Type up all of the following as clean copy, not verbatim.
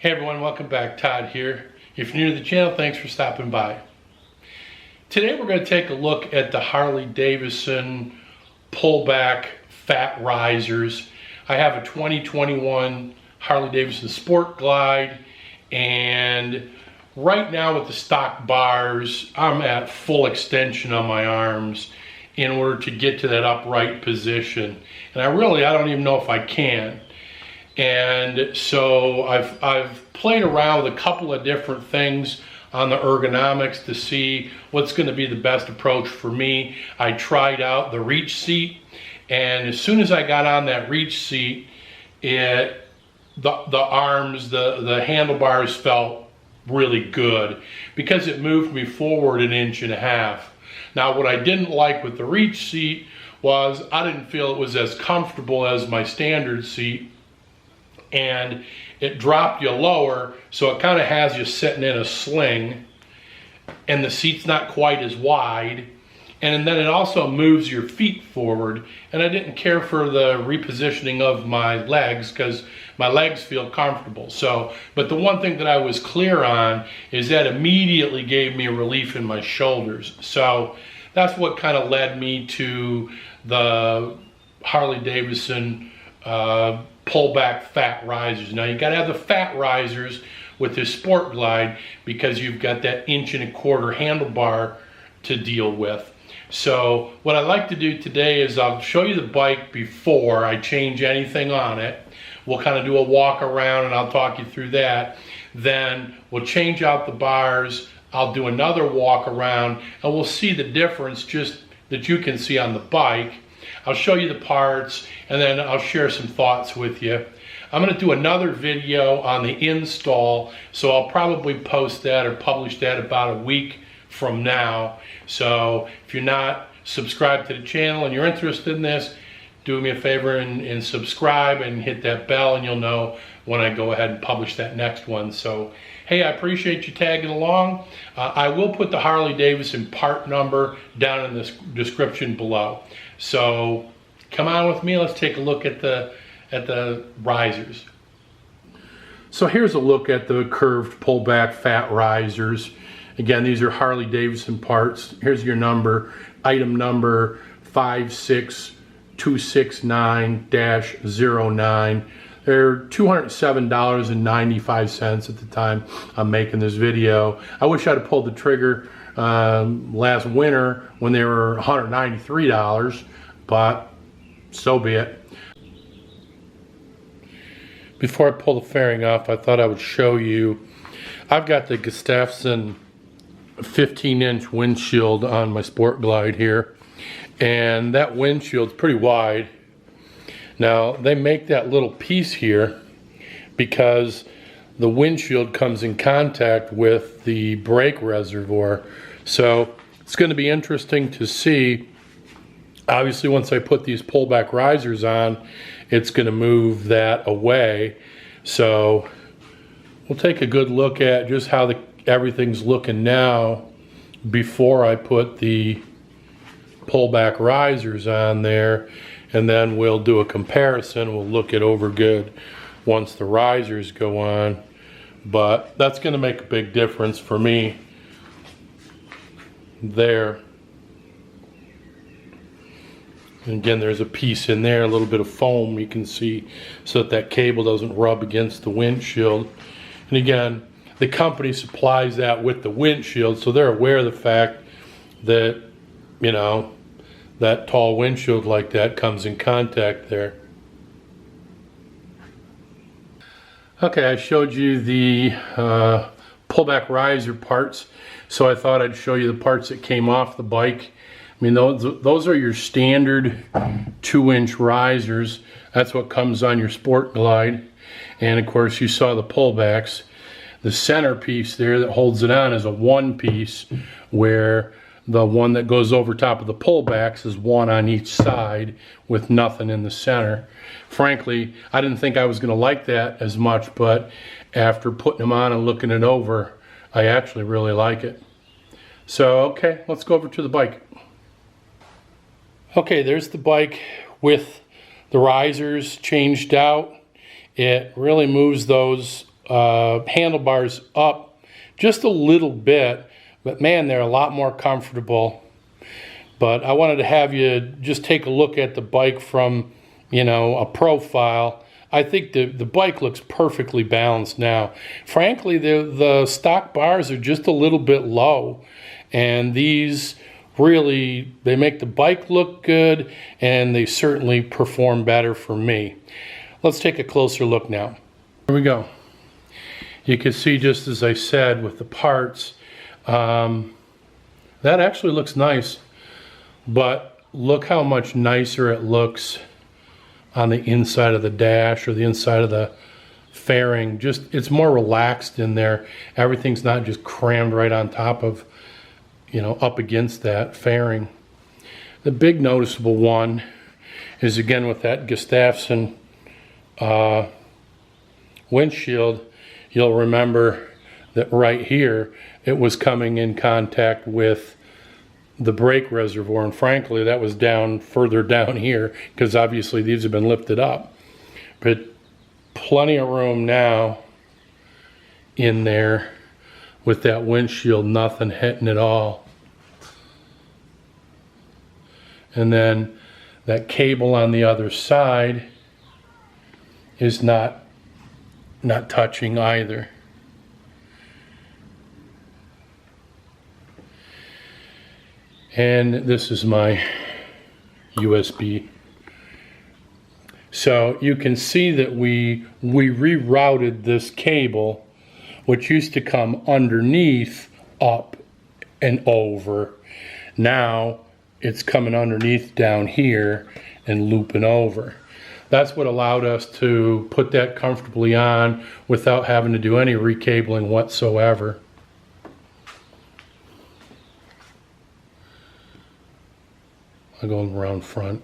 Hey everyone, welcome back. Todd here. If you're new to the channel, thanks for stopping by. Today we're going to take a look at the Harley Davidson pullback fat risers. I have a 2021 Harley Davidson Sport Glide, and right now with the stock bars, I'm at full extension on my arms in order to get to that upright position. And I don't even know if I can. And so I've played around with a couple of different things on the ergonomics to see what's going to be the best approach for me. I tried out the reach seat, and as soon as I got on that reach seat, the arms, the handlebars felt really good because it moved me forward 1.5 inches. Now what I didn't like with the reach seat was I didn't feel it was as comfortable as my standard seat, and it dropped you lower, so it kind of has you sitting in a sling, and the seat's not quite as wide, and then it also moves your feet forward. And I didn't care for the repositioning of my legs because my legs feel comfortable. But the one thing that I was clear on is that immediately gave me a relief in my shoulders. So that's what kind of led me to the Harley Davidson pullback fat risers. Now you got to have the fat risers with this Sport Glide because you've got that 1.25 inch handlebar to deal with. So what I like to do today is I'll show you the bike before I change anything on it. We'll kind of do a walk around and I'll talk you through that. Then we'll change out the bars. I'll do another walk around and we'll see the difference just that you can see on the bike. I'll show you the parts, and then I'll share some thoughts with you. I'm going to do another video on the install, so I'll probably post that or publish that about a week from now. So if you're not subscribed to the channel and you're interested in this, do me a favor and subscribe and hit that bell, and you'll know when I go ahead and publish that next one. So hey, I appreciate you tagging along. I will put the Harley Davidson part number down in the description below. So come on with me, let's take a look at the risers. So here's a look at the curved pullback fat risers. Again, these are Harley Davidson parts. Here's your number, item number 56269-09. They're $207.95 at the time I'm making this video. I wish I'd have pulled the trigger last winter when they were $193, but so be it. Before I pull the fairing off, I thought I would show you. I've got the Gustafsson 15-inch windshield on my Sport Glide here, and that windshield's pretty wide. Now they make that little piece here because the windshield comes in contact with the brake reservoir. So it's going to be interesting to see. Obviously once I put these pullback risers on, it's going to move that away. So we'll take a good look at just how everything's looking now before I put the pullback risers on there. And then we'll do a comparison. We'll look it over good once the risers go on. But that's going to make a big difference for me there. And again, there's a piece in there, a little bit of foam you can see, so that cable doesn't rub against the windshield. And again, the company supplies that with the windshield, so they're aware of the fact that, you know, that tall windshield like that comes in contact there. Okay, I showed you the pullback riser parts, so I thought I'd show you the parts that came off the bike. I mean, those are your standard 2-inch risers. That's what comes on your Sport Glide. And of course you saw the pullbacks. The center piece there that holds it on is a one piece, where the one that goes over top of the pullbacks is one on each side with nothing in the center. Frankly, I didn't think I was going to like that as much, but after putting them on and looking it over, I actually really like it. So, okay, let's go over to the bike. Okay, there's the bike with the risers changed out. It really moves those handlebars up just a little bit, but man, they're a lot more comfortable. But I wanted to have you just take a look at the bike from, you know, a profile. I think the bike looks perfectly balanced now. Frankly, the stock bars are just a little bit low, and these really, they make the bike look good, and they certainly perform better for me. Let's take a closer look now. Here we go. You can see, just as I said, with the parts, that actually looks nice, but look how much nicer it looks on the inside of the dash or the inside of the fairing. Just, it's more relaxed in there. Everything's not just crammed right on top of, you know, up against that fairing. The big noticeable one is, again, with that Gustafsson windshield. You'll remember that right here it was coming in contact with the brake reservoir, and frankly that was down further down here, because obviously these have been lifted up. But plenty of room now in there with that windshield, nothing hitting it all. And then that cable on the other side is not touching either. And this is my USB. So you can see that we rerouted this cable, which used to come underneath, up and over. Now it's coming underneath down here and looping over. That's what allowed us to put that comfortably on without having to do any recabling whatsoever. I'll go around front.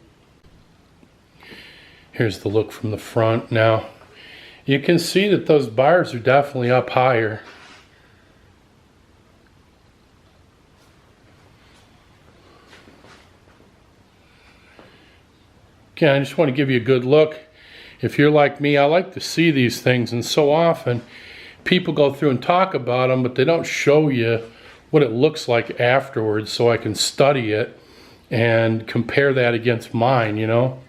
Here's the look from the front. Now, you can see that those bars are definitely up higher. Okay, I just want to give you a good look. If you're like me, I like to see these things, and so often people go through and talk about them, but they don't show you what it looks like afterwards, so I can study it and compare that against mine, you know.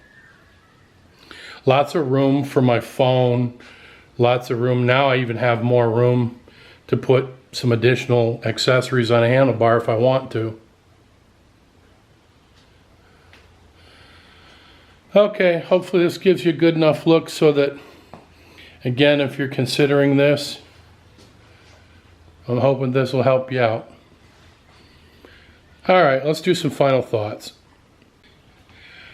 Lots of room for my phone, lots of room. Now I even have more room to put some additional accessories on a handlebar if I want to. Okay, hopefully this gives you a good enough look so that, again, if you're considering this, I'm hoping this will help you out. All right, let's do some final thoughts.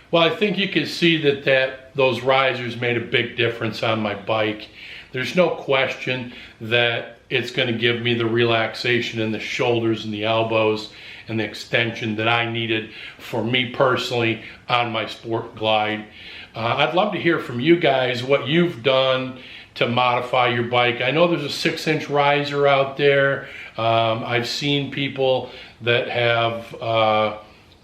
Well, I think you can see that those risers made a big difference on my bike. There's no question that it's going to give me the relaxation in the shoulders and the elbows and the extension that I needed for me personally on my Sport Glide. I'd love to hear from you guys what you've done to modify your bike. I know there's a 6-inch riser out there. I've seen people that have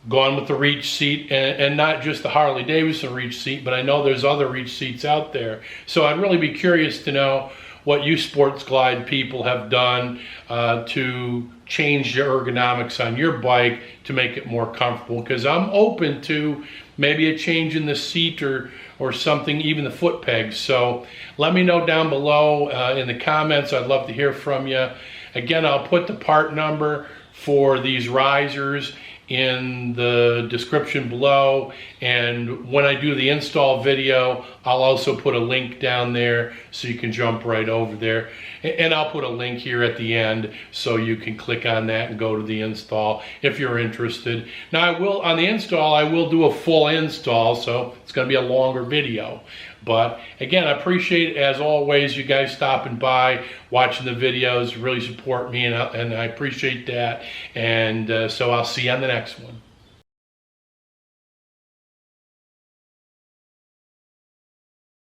gone with the reach seat, and not just the Harley Davidson reach seat, but I know there's other reach seats out there. So I'd really be curious to know what you Sports Glide people have done to change the ergonomics on your bike to make it more comfortable, because I'm open to maybe a change in the seat or something, even the foot pegs. So let me know down below in the comments. I'd love to hear from you. Again, I'll put the part number for these risers in the description below, and when I do the install video, I'll also put a link down there so you can jump right over there, and I'll put a link here at the end so you can click on that and go to the install if you're interested. Now on the install I will do a full install, so it's going to be a longer video. But again, I appreciate, as always, you guys stopping by, watching the videos, really support me, and I appreciate that. And so I'll see you on the next one.